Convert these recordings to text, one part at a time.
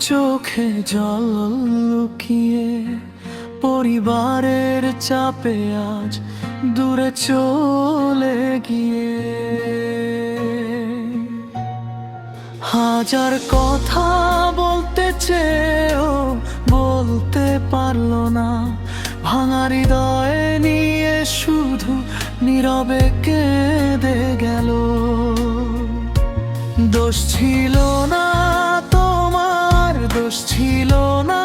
চোখে জল লুকিয়ে পরিবারের চাপে আজ দূরে চলে গিয়ে হাজার কথা বলতে চেয়েও বলতে পারলো না, ভাঙা হৃদয়ে নিয়ে শুধু নীরবে কেঁদে গেল। দোষ ছিল না তোমার, দোষ ছিল না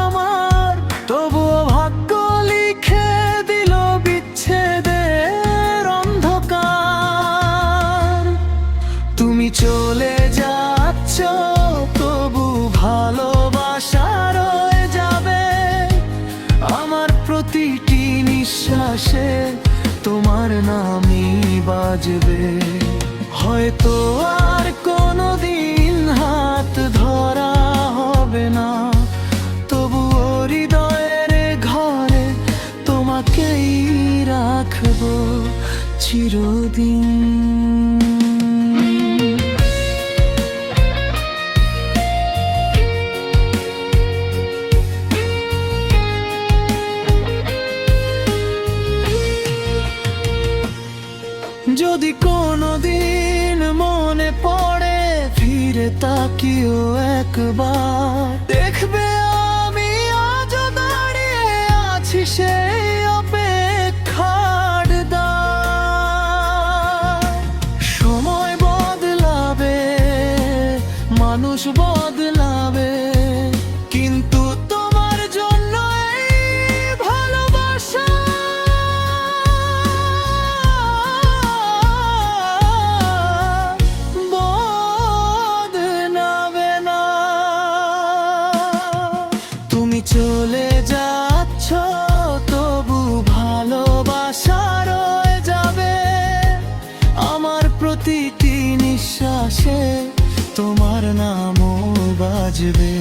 আমার, তবুও ভাগ্য লিখে দিল বিচ্ছেদের অন্ধকার। তুমি চলে যাচ্ছ তবু ভালোবাসা রয়ে যাবে, আমার প্রতিটি নিঃশ্বাসে তোমার নামই বাজবে। হয়তো আর কোনোদিন হাত ধরা হবে না, তবুও হৃদয়ের ঘরে তোমাকেই রাখবো চিরদিন। যদি কোনোদিন মনে পড়ে ফিরে তাকিও একবার, দেখবে আমি আজও দাঁড়িয়ে আছি সেই অপেক্ষার দ্বার। সময় বদলাবে, মানুষ বদলাবে, কিন্তু তোমার জন্য এই ভালোবাসা চলে যাচ্ছ তবু ভালোবাসা রয়ে যাবে, আমার প্রতিটি নিঃশ্বাসে তোমার নামও বাজবে।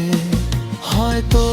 হয়তো